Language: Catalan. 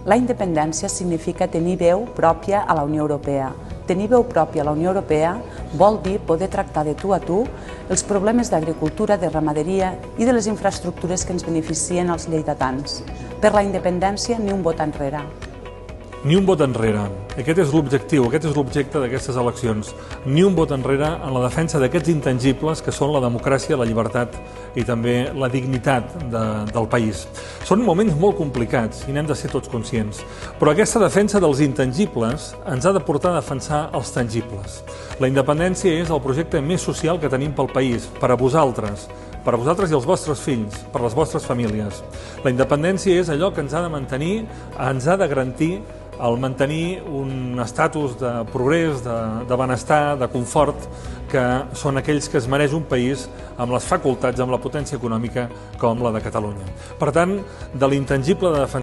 La independència significa tenir veu pròpia a la Unió Europea. Tenir veu pròpia a la Unió Europea vol dir poder tractar de tu a tu els problemes d'agricultura, de ramaderia i de les infraestructures que ens beneficien als lleidatans. Per la independència, ni un vot enrere. Ni un vot enrere. Aquest és l'objectiu, aquest és l'objecte d'aquestes eleccions. Ni un vot enrere en la defensa d'aquests intangibles que són la democràcia, la llibertat i també la dignitat del país. Són moments molt complicats i n'hem de ser tots conscients. Però aquesta defensa dels intangibles ens ha de portar a defensar els tangibles. La independència és el projecte més social que tenim pel país, per a vosaltres i els vostres fills, per les vostres famílies. La independència és allò que ens ha de mantenir, ens ha de garantir el mantenir un estatus de progrés, de benestar, de confort, que són aquells que es mereix un país amb les facultats, amb la potència econòmica com la de Catalunya. Per tant, de l'intangible de defensar